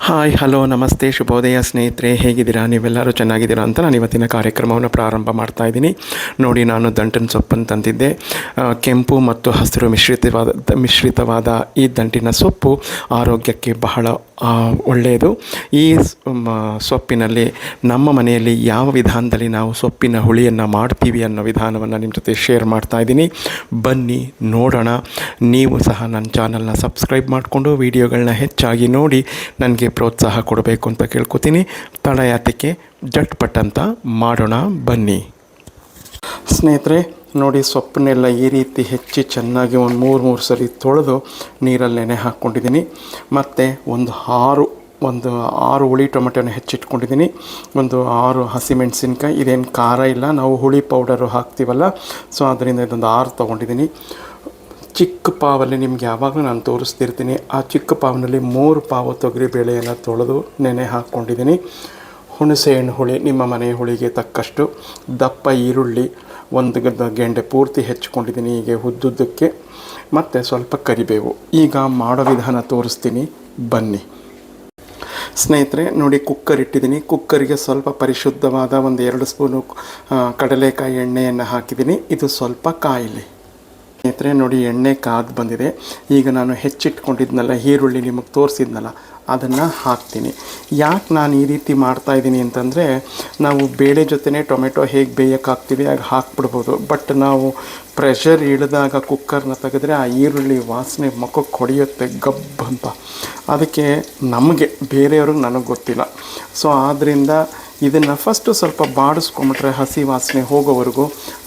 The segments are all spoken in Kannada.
ಹಾಯ್ ಹಲೋ ನಮಸ್ತೆ ಶುಭೋದಯ ಸ್ನೇಹಿತರೆ, ಹೇಗಿದ್ದೀರಾ? ನೀವೆಲ್ಲರೂ ಚೆನ್ನಾಗಿದ್ದೀರಾ ಅಂತ ನಾನು ಇವತ್ತಿನ ಕಾರ್ಯಕ್ರಮವನ್ನು ಪ್ರಾರಂಭ ಮಾಡ್ತಾಯಿದ್ದೀನಿ. ನೋಡಿ, ನಾನು ದಂಟಿನ ಸೊಪ್ಪನ್ನು ತಂದಿದ್ದೆ. ಕೆಂಪು ಮತ್ತು ಹಸಿರು ಮಿಶ್ರಿತವಾದ ಈ ದಂಟಿನ ಸೊಪ್ಪು ಆರೋಗ್ಯಕ್ಕೆ ಬಹಳ ಒಳ್ಳೆಯದು. ಈ ಸೊಪ್ಪಿನಲ್ಲಿ ನಮ್ಮ ಮನೆಯಲ್ಲಿ ಯಾವ ವಿಧಾನದಲ್ಲಿ ನಾವು ಸೊಪ್ಪಿನ ಹುಳಿಯನ್ನು ಮಾಡ್ತೀವಿ ಅನ್ನೋ ವಿಧಾನವನ್ನು ನಿಮ್ಮ ಜೊತೆ ಶೇರ್ ಮಾಡ್ತಾಯಿದ್ದೀನಿ. ಬನ್ನಿ ನೋಡೋಣ. ನೀವು ಸಹ ನನ್ನ ಚಾನಲ್ನ ಸಬ್ಸ್ಕ್ರೈಬ್ ಮಾಡಿಕೊಂಡು ವಿಡಿಯೋಗಳನ್ನ ಹೆಚ್ಚಾಗಿ ನೋಡಿ ನನಗೆ ಪ್ರೋತ್ಸಾಹ ಕೊಡಬೇಕು ಅಂತ ಕೇಳ್ಕೊತೀನಿ. ತಡ ಯಾತಕ್ಕೆ, ಜಟ್ಪಟ್ ಅಂತ ಮಾಡೋಣ ಬನ್ನಿ. ಸ್ನೇಹಿತರೆ ನೋಡಿ, ಸೊಪ್ಪನ್ನೆಲ್ಲ ಈ ರೀತಿ ಹೆಚ್ಚಿ ಚೆನ್ನಾಗಿ ಒಂದು ಮೂರು ಸರಿ ತೊಳೆದು ನೀರಲ್ಲಿ ನೆನೆ ಹಾಕ್ಕೊಂಡಿದ್ದೀನಿ. ಮತ್ತು ಒಂದು ಆರು ಹುಳಿ ಟೊಮೆಟೊನ ಹೆಚ್ಚಿಟ್ಕೊಂಡಿದ್ದೀನಿ. ಒಂದು 6 ಹಸಿಮೆಣಸಿನ್ಕಾಯಿ. ಇದೇನು ಖಾರ ಇಲ್ಲ, ನಾವು ಹುಳಿ ಪೌಡರು ಹಾಕ್ತೀವಲ್ಲ, ಸೊ ಅದರಿಂದ ಇದೊಂದು 6 ತೊಗೊಂಡಿದ್ದೀನಿ. ಚಿಕ್ಕ ಪಾವಲ್ಲಿ ನಿಮ್ಗೆ ಯಾವಾಗಲೂ ನಾನು ತೋರಿಸ್ತಿರ್ತೀನಿ. ಆ ಚಿಕ್ಕ ಪಾವಿನಲ್ಲಿ 3 ಪಾವು ತೊಗರಿಬೇಳೆಯನ್ನು ತೊಳೆದು ನೆನೆ ಹಾಕ್ಕೊಂಡಿದ್ದೀನಿ. ಹುಣಸೆಹಣ್ಣು ಹುಳಿ ನಿಮ್ಮ ಮನೆ ಹುಳಿಗೆ ತಕ್ಕಷ್ಟು, ದಪ್ಪ ಈರುಳ್ಳಿ ಒಂದು ಗೆಂಡೆ ಪೂರ್ತಿ ಹೆಚ್ಚಿಕೊಂಡಿದ್ದೀನಿ ಹೀಗೆ ಉದ್ದುದ್ದಕ್ಕೆ, ಮತ್ತು ಸ್ವಲ್ಪ ಕರಿಬೇವು. ಈಗ ಮಾಡೋ ವಿಧಾನ ತೋರಿಸ್ತೀನಿ ಬನ್ನಿ. ಸ್ನೇಹಿತರೆ ನೋಡಿ, ಕುಕ್ಕರ್ ಇಟ್ಟಿದ್ದೀನಿ. ಕುಕ್ಕರಿಗೆ ಸ್ವಲ್ಪ ಪರಿಶುದ್ಧವಾದ ಒಂದು 2 ಸ್ಪೂನು ಕಡಲೆಕಾಯಿ ಎಣ್ಣೆಯನ್ನು ಹಾಕಿದ್ದೀನಿ. ಇದು ಸ್ವಲ್ಪ ಕಾಯಿಲಿ. ಸ್ನೇಹಿತರೆ ನೋಡಿ, ಎಣ್ಣೆ ಕಾದು ಬಂದಿದೆ. ಈಗ ನಾನು ಹೆಚ್ಚಿಟ್ಕೊಂಡಿದ್ನಲ್ಲ ಈರುಳ್ಳಿ, ನಿಮಗೆ ತೋರಿಸಿದ್ನಲ್ಲ, ಅದನ್ನು ಹಾಕ್ತೀನಿ. ಯಾಕೆ ನಾನು ಈ ರೀತಿ ಮಾಡ್ತಾಯಿದ್ದೀನಿ ಅಂತಂದರೆ, ನಾವು ಬೇಳೆ ಜೊತೆನೇ ಟೊಮೆಟೊ ಹೇಗೆ ಬೇಯಕ್ಕೆ ಹಾಕ್ತೀವಿ ಆಗ ಹಾಕ್ಬಿಡ್ಬೋದು. ಬಟ್ ನಾವು ಪ್ರೆಷರ್ ಇಳಿದಾಗ ಕುಕ್ಕರ್ನ ತೆಗೆದ್ರೆ ಆ ಈರುಳ್ಳಿ ವಾಸನೆ ಮುಖಕ್ಕೆ ಹೊಡೆಯುತ್ತೆ ಗಬ್ ಅಂತ. ಅದಕ್ಕೆ ನಮಗೆ, ಬೇರೆಯವ್ರಿಗೆ ನನಗೆ ಗೊತ್ತಿಲ್ಲ. ಸೊ ಆದ್ದರಿಂದ ಇದನ್ನು ಫಸ್ಟು ಸ್ವಲ್ಪ ಬಾಡಿಸ್ಕೊಂಬಿಟ್ರೆ ಹಸಿ ವಾಸನೆ ಹೋಗೋವರೆಗೂ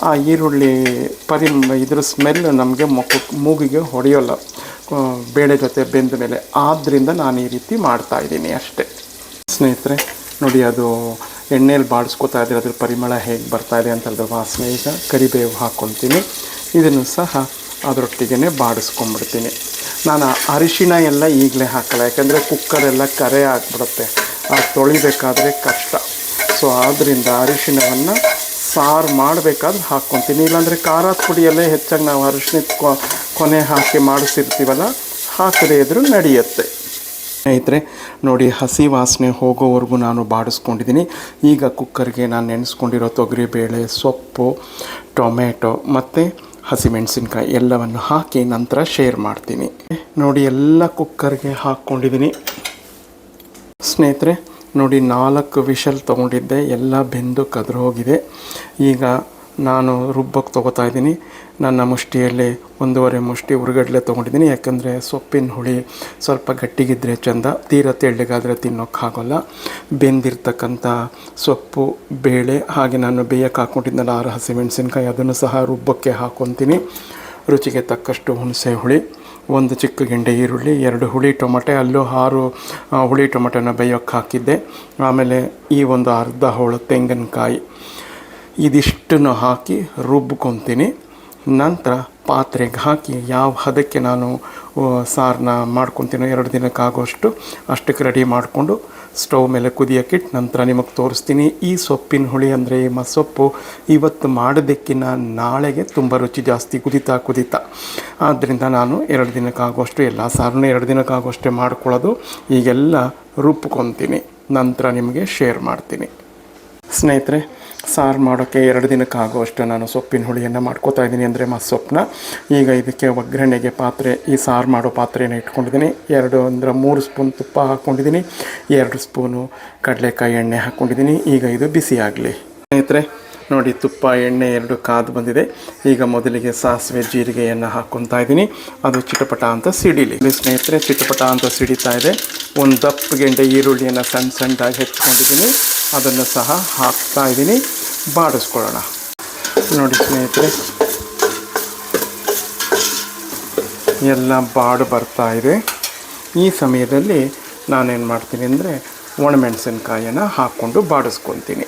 ಆ ಈರುಳ್ಳಿ ಇದ್ರ ಸ್ಮೆಲ್ ನಮಗೆ ಮೂಗಿಗೆ ಹೊಡೆಯೋಲ್ಲ ಬೇಳೆ ಜೊತೆ ಬೆಂದ ಮೇಲೆ. ಆದ್ದರಿಂದ ನಾನು ಈ ರೀತಿ ಮಾಡ್ತಾಯಿದ್ದೀನಿ ಅಷ್ಟೇ. ಸ್ನೇಹಿತರೆ ನೋಡಿ, ಅದು ಎಣ್ಣೆಯಲ್ಲಿ ಬಾಡಿಸ್ಕೊತಾ ಇದ್ದರೆ ಅದ್ರ ಪರಿಮಳ ಹೇಗೆ ಬರ್ತಾಯಿದೆ ಅಂತ ಅದ್ರ ವಾಸನೆ. ಈಗ ಕರಿಬೇವು ಹಾಕ್ಕೊತೀನಿ. ಇದನ್ನು ಸಹ ಅದರೊಟ್ಟಿಗೆ ಬಾಡಿಸ್ಕೊಂಬಿಡ್ತೀನಿ. ನಾನು ಅರಿಶಿಣ ಎಲ್ಲ ಈಗಲೇ ಹಾಕಲ್ಲ, ಯಾಕೆಂದರೆ ಕುಕ್ಕರೆಲ್ಲ ಕರೆ ಆಗಿಬಿಡುತ್ತೆ, ತೊಳಿಬೇಕಾದ್ರೆ ಕಷ್ಟ. ಸೊ ಆದ್ದರಿಂದ ಅರಿಶಿಣವನ್ನು ಸಾರು ಮಾಡಬೇಕಾದ್ರೆ ಹಾಕ್ಕೊತೀನಿ. ಇಲ್ಲಾಂದರೆ ಖಾರದ ಪುಡಿಯಲ್ಲೇ ಹೆಚ್ಚಾಗಿ ನಾವು ಅರಿಶಿಣದ ಕೊನೆ ಹಾಕಿ ಮಾಡಿಸಿರ್ತೀವಲ್ಲ, ಹಾಕದೇ ಇದ್ರೂ ನಡೆಯುತ್ತೆ. ಸ್ನೇಹಿತರೆ ನೋಡಿ, ಹಸಿ ವಾಸನೆ ಹೋಗೋವರೆಗೂ ನಾನು ಬಾಡಿಸ್ಕೊಂಡಿದ್ದೀನಿ. ಈಗ ಕುಕ್ಕರ್ಗೆ ನಾನು ನೆನೆಸ್ಕೊಂಡಿರೋ ತೊಗರಿಬೇಳೆ, ಸೊಪ್ಪು, ಟೊಮೆಟೊ ಮತ್ತು ಹಸಿಮೆಣಸಿನ್ಕಾಯಿ ಎಲ್ಲವನ್ನು ಹಾಕಿ ನಂತರ ಶೇರ್ ಮಾಡ್ತೀನಿ. ನೋಡಿ, ಎಲ್ಲ ಕುಕ್ಕರ್ಗೆ ಹಾಕ್ಕೊಂಡಿದ್ದೀನಿ. ಸ್ನೇಹಿತರೆ ನೋಡಿ, 4 ವಿಷಲ್ ತೊಗೊಂಡಿದ್ದೆ, ಎಲ್ಲ ಬೆಂದು ಕದ್ರು ಹೋಗಿದೆ. ಈಗ ನಾನು ರುಬ್ಬಕ್ಕೆ ತೊಗೋತಾ ಇದ್ದೀನಿ. ನನ್ನ ಮುಷ್ಟಿಯಲ್ಲಿ 1.5 ಮುಷ್ಟಿ ಹುರ್ಗಡ್ಲೆ ತೊಗೊಂಡಿದ್ದೀನಿ. ಯಾಕಂದರೆ ಸೊಪ್ಪಿನ ಹುಳಿ ಸ್ವಲ್ಪ ಗಟ್ಟಿಗಿದ್ದರೆ ಚೆಂದ, ತೀರ ತೆಳ್ಳಗಾದರೆ ತಿನ್ನೋಕ್ಕಾಗೋಲ್ಲ. ಬೆಂದಿರ್ತಕ್ಕಂಥ ಸೊಪ್ಪು, ಬೇಳೆ, ಹಾಗೆ ನಾನು ಬೇಯಕ್ಕೆ ಹಾಕ್ಕೊಂಡಿದ್ದೆನಲ್ಲ 6 ಹಸಿಮೆಣಸಿನ್ಕಾಯಿ, ಅದನ್ನು ಸಹ ರುಬ್ಬಕ್ಕೆ ಹಾಕ್ಕೊತೀನಿ. ರುಚಿಗೆ ತಕ್ಕಷ್ಟು ಹುಣಸೆ ಹುಳಿ, 1 ಚಿಕ್ಕ ಗೆಂಡೆ ಈರುಳ್ಳಿ, 2 ಹುಳಿ ಟೊಮೆಟೊ, ಅಲ್ಲೂ 6 ಹುಳಿ ಟೊಮೆಟೊನ ಬೇಯೋಕ್ಕೆ ಹಾಕಿದ್ದೆ. ಆಮೇಲೆ ಈ ಒಂದು ಅರ್ಧ ಹೋಳು ತೆಂಗಿನಕಾಯಿ, ಇದಿಷ್ಟನ್ನು ಹಾಕಿ ರುಬ್ಕೊತೀನಿ. ನಂತರ ಪಾತ್ರೆಗೆ ಹಾಕಿ ಯಾವ ಹದಕ್ಕೆ ನಾನು ಸಾರನ್ನ ಮಾಡ್ಕೊತೀನೋ 2 ದಿನಕ್ಕಾಗೋಷ್ಟು ಅಷ್ಟಕ್ಕೆ ರೆಡಿ ಮಾಡಿಕೊಂಡು ಸ್ಟವ್ ಮೇಲೆ ಕುದಿಯೋಕ್ಕಿಟ್ಟು ನಂತರ ನಿಮಗೆ ತೋರಿಸ್ತೀನಿ. ಈ ಸೊಪ್ಪಿನ ಹುಳಿ ಅಂದರೆ ಈ ಸೊಪ್ಪು ಇವತ್ತು ಮಾಡೋದಕ್ಕಿಂತ ನಾಳೆಗೆ ತುಂಬ ರುಚಿ ಜಾಸ್ತಿ, ಕುದೀತಾ. ಆದ್ದರಿಂದ ನಾನು 2 ದಿನಕ್ಕಾಗೋಷ್ಟು ಎಲ್ಲ ಸಾರನ್ನು 2 ದಿನಕ್ಕಾಗೋಷ್ಟೇ ಮಾಡ್ಕೊಳ್ಳೋದು. ಈಗೆಲ್ಲ ರುಬ್ಕೊತೀನಿ, ನಂತರ ನಿಮಗೆ ಶೇರ್ ಮಾಡ್ತೀನಿ. ಸ್ನೇಹಿತರೆ, ಸಾರು ಮಾಡೋಕ್ಕೆ 2 ದಿನಕ್ಕಾಗುವಷ್ಟು ನಾನು ಸೊಪ್ಪಿನ ಹುಳಿಯನ್ನು ಮಾಡ್ಕೋತಾ ಇದ್ದೀನಿ, ಅಂದರೆ ಸೊಪ್ಪನ್ನ. ಈಗ ಇದಕ್ಕೆ ಒಗ್ಗರಣೆಗೆ ಈ ಸಾರು ಮಾಡೋ ಪಾತ್ರೆಯನ್ನು ಇಟ್ಕೊಂಡಿದ್ದೀನಿ. 3 ಸ್ಪೂನ್ ತುಪ್ಪ ಹಾಕ್ಕೊಂಡಿದ್ದೀನಿ, 2 ಸ್ಪೂನು ಕಡಲೆಕಾಯಿ ಎಣ್ಣೆ ಹಾಕ್ಕೊಂಡಿದ್ದೀನಿ. ಈಗ ಇದು ಬಿಸಿ ಆಗಲಿ. ಸ್ನೇಹಿತರೆ ನೋಡಿ, ತುಪ್ಪ ಎಣ್ಣೆ 2 ಕಾದು ಬಂದಿದೆ. ಈಗ ಮೊದಲಿಗೆ ಸಾಸಿವೆ ಜೀರಿಗೆಯನ್ನು ಹಾಕ್ಕೊತಾ ಇದ್ದೀನಿ. ಅದು ಚಿಟಪಟ ಅಂತ ಸಿಡಿಲಿ. ಸ್ನೇಹಿತರೆ ಚಿಟಪಟ ಅಂತ ಸಿಡಿತಾ ಇದೆ. 1 ದಪ್ಪ ಗೆಂಡೆ ಈರುಳ್ಳಿಯನ್ನು ಸಣ್ಣದಾಗಿ ಹೆಚ್ಚಿಕೊಂಡಿದ್ದೀನಿ, ಅದನ್ನು ಸಹ ಹಾಕ್ತಾ ಇದ್ದೀನಿ. ಬಾಡಿಸ್ಕೊಳ್ಳೋಣ. ನೋಡಿ ಸ್ನೇಹಿತರೆ, ಎಲ್ಲ ಬರ್ತಾ ಇದೆ. ಈ ಸಮಯದಲ್ಲಿ ನಾನೇನು ಮಾಡ್ತೀನಿ ಅಂದರೆ ಒಣಮೆಣಸಿನ್ಕಾಯನ್ನು ಹಾಕ್ಕೊಂಡು ಬಾಡಿಸ್ಕೊತೀನಿ.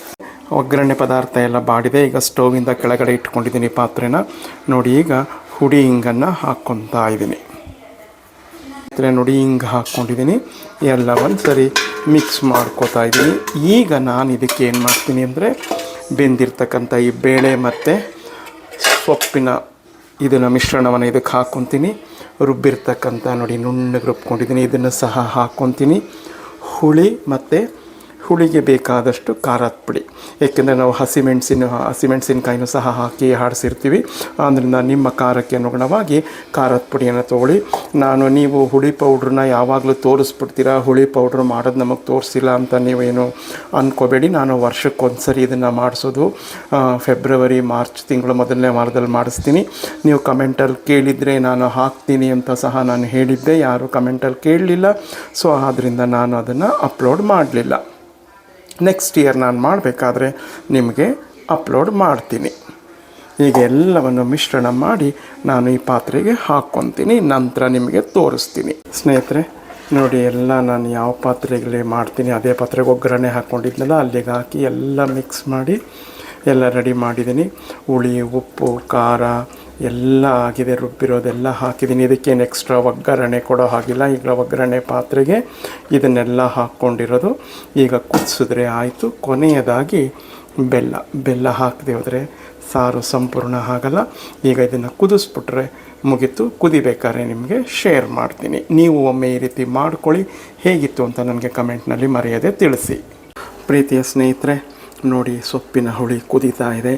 ಒಗ್ಗರಣೆ ಪದಾರ್ಥ ಎಲ್ಲ ಬಾಡಿದೆ. ಈಗ ಸ್ಟೋವಿಂದ ಕೆಳಗಡೆ ಇಟ್ಕೊಂಡಿದ್ದೀನಿ ಪಾತ್ರೆನ. ನೋಡಿ, ಈಗ ಹುಡಿ ಹಿಂಗನ್ನು ಹಾಕ್ಕೊತಾ ಇದ್ದೀನಿ. ನೋಡಿ, ಹಿಂಗೆ ಹಾಕ್ಕೊಂಡಿದ್ದೀನಿ. ಎಲ್ಲ ಒಂದು ಸರಿ ಮಿಕ್ಸ್ ಮಾಡ್ಕೋತಾ ಇದ್ದೀನಿ. ಈಗ ನಾನು ಇದಕ್ಕೆ ಏನು ಮಾಡ್ತೀನಿ ಅಂದರೆ ಬೆಂದಿರ್ತಕ್ಕಂಥ ಈ ಬೇಳೆ ಮತ್ತು ಸೊಪ್ಪಿನ ಇದನ್ನು ಮಿಶ್ರಣವನ್ನು ಇದಕ್ಕೆ ಹಾಕ್ಕೊತೀನಿ. ರುಬ್ಬಿರ್ತಕ್ಕಂಥ ನೋಡಿ ನುಣ್ಣಗೆ ರುಬ್ಕೊಂಡಿದ್ದೀನಿ, ಇದನ್ನು ಸಹ ಹಾಕ್ಕೊತೀನಿ. ಹುಳಿ ಮತ್ತು ಹುಳಿಗೆ ಬೇಕಾದಷ್ಟು ಖಾರದ ಪುಡಿ, ಏಕೆಂದರೆ ನಾವು ಹಸಿಮೆಣಸಿನಕಾಯಿನೂ ಸಹ ಹಾಕಿ ಆಡಿಸಿರ್ತೀವಿ. ಆದ್ದರಿಂದ ನಿಮ್ಮ ಖಾರಕ್ಕೆ ಅನುಗುಣವಾಗಿ ಖಾರದ ಪುಡಿಯನ್ನು ತೊಗೊಳ್ಳಿ. ನೀವು ಹುಳಿ ಪೌಡ್ರನ್ನ ಯಾವಾಗಲೂ ತೋರಿಸ್ಬಿಡ್ತೀರಾ, ಹುಳಿ ಪೌಡ್ರ್ ಮಾಡೋದು ನಮಗೆ ತೋರಿಸಿಲ್ಲ ಅಂತ ನೀವೇನು ಅಂದ್ಕೋಬೇಡಿ. ನಾನು ವರ್ಷಕ್ಕೊಂದ್ಸರಿ ಇದನ್ನು ಮಾಡಿಸೋದು. ಫೆಬ್ರವರಿ ಮಾರ್ಚ್ ತಿಂಗಳು ಮೊದಲನೇ ವಾರದಲ್ಲಿ ಮಾಡಿಸ್ತೀನಿ. ನೀವು ಕಮೆಂಟಲ್ಲಿ ಕೇಳಿದರೆ ನಾನು ಹಾಕ್ತೀನಿ ಅಂತ ಸಹ ನಾನು ಹೇಳಿದ್ದೆ, ಯಾರೂ ಕಮೆಂಟಲ್ಲಿ ಕೇಳಲಿಲ್ಲ. ಸೊ ಆದ್ದರಿಂದ ನಾನು ಅದನ್ನು ಅಪ್ಲೋಡ್ ಮಾಡಲಿಲ್ಲ. ನೆಕ್ಸ್ಟ್ ಇಯರ್ ನಾನು ಮಾಡಬೇಕಾದ್ರೆ ನಿಮಗೆ ಅಪ್ಲೋಡ್ ಮಾಡ್ತೀನಿ. ಈಗ ಎಲ್ಲವನ್ನು ಮಿಶ್ರಣ ಮಾಡಿ ನಾನು ಈ ಪಾತ್ರೆಗೆ ಹಾಕ್ಕೊತೀನಿ, ನಂತರ ನಿಮಗೆ ತೋರಿಸ್ತೀನಿ. ಸ್ನೇಹಿತರೆ ನೋಡಿ, ಎಲ್ಲ ನಾನು ಯಾವ ಪಾತ್ರೆಗೆ ಮಾಡ್ತೀನಿ ಅದೇ ಪಾತ್ರೆಗೆ ಒಗ್ಗರಣೆ ಹಾಕ್ಕೊಂಡಿದ್ನಲ್ಲ ಅಲ್ಲಿಗೆ ಹಾಕಿ ಎಲ್ಲ ಮಿಕ್ಸ್ ಮಾಡಿ ಎಲ್ಲ ರೆಡಿ ಮಾಡಿದ್ದೀನಿ. ಹುಳಿ, ಉಪ್ಪು, ಖಾರ ಎಲ್ಲ ಆಗಿದೆ, ರುಬ್ಬಿರೋದೆಲ್ಲ ಹಾಕಿದ್ದೀನಿ. ಇದಕ್ಕೇನು ಎಕ್ಸ್ಟ್ರಾ ಒಗ್ಗರಣೆ ಕೊಡೋ ಹಾಗಿಲ್ಲ. ಈಗ ಒಗ್ಗರಣೆ ಪಾತ್ರೆಗೆ ಇದನ್ನೆಲ್ಲ ಹಾಕ್ಕೊಂಡಿರೋದು. ಈಗ ಕುದಿಸಿದ್ರೆ ಆಯಿತು. ಕೊನೆಯದಾಗಿ ಬೆಲ್ಲ ಹಾಕದೆ ಹೋದರೆ ಸಾರು ಸಂಪೂರ್ಣ ಆಗಲ್ಲ. ಈಗ ಇದನ್ನು ಕುದಿಸ್ಬಿಟ್ರೆ ಮುಗೀತು. ಕುದಿಬೇಕಾದ್ರೆ ನಿಮಗೆ ಶೇರ್ ಮಾಡ್ತೀನಿ. ನೀವು ಒಮ್ಮೆ ಈ ರೀತಿ ಮಾಡ್ಕೊಳ್ಳಿ. ಹೇಗಿತ್ತು ಅಂತ ನನಗೆ ಕಮೆಂಟ್ನಲ್ಲಿ ಮರೆಯದೆ ತಿಳಿಸಿ. ಪ್ರೀತಿಯ ಸ್ನೇಹಿತರೆ ನೋಡಿ, ಸೊಪ್ಪಿನ ಹುಳಿ ಕುದೀತಾ ಇದೆ.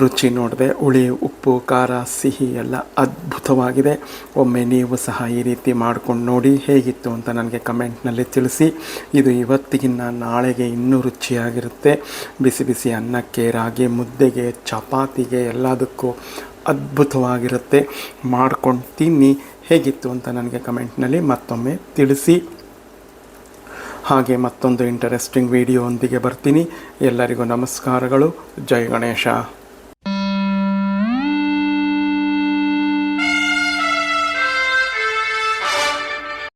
ರುಚಿ ನೋಡಿದೆ, ಹುಳಿ, ಉಪ್ಪು, ಖಾರ, ಸಿಹಿ ಎಲ್ಲ ಅದ್ಭುತವಾಗಿದೆ. ಒಮ್ಮೆ ನೀವು ಸಹ ಈ ರೀತಿ ಮಾಡ್ಕೊಂಡು ನೋಡಿ, ಹೇಗಿತ್ತು ಅಂತ ನನಗೆ ಕಮೆಂಟ್ನಲ್ಲಿ ತಿಳಿಸಿ. ಇದು ಇವತ್ತಿಗಿನ್ನ ನಾಳೆಗೆ ಇನ್ನೂ ರುಚಿಯಾಗಿರುತ್ತೆ. ಬಿಸಿ ಬಿಸಿ ಅನ್ನಕ್ಕೆ, ರಾಗಿ ಮುದ್ದೆಗೆ, ಚಪಾತಿಗೆ ಎಲ್ಲದಕ್ಕೂ ಅದ್ಭುತವಾಗಿರುತ್ತೆ. ಮಾಡ್ಕೊಂಡು ತಿನ್ನಿ. ಹೇಗಿತ್ತು ಅಂತ ನನಗೆ ಕಮೆಂಟ್ನಲ್ಲಿ ಮತ್ತೊಮ್ಮೆ ತಿಳಿಸಿ. ಹಾಗೆ ಮತ್ತೊಂದು ಇಂಟರೆಸ್ಟಿಂಗ್ ವಿಡಿಯೋ ಒಂದಿಗೆ ಬರ್ತೀನಿ. ಎಲ್ಲರಿಗೂ ನಮಸ್ಕಾರಗಳು. ಜೈ ಗಣೇಶ.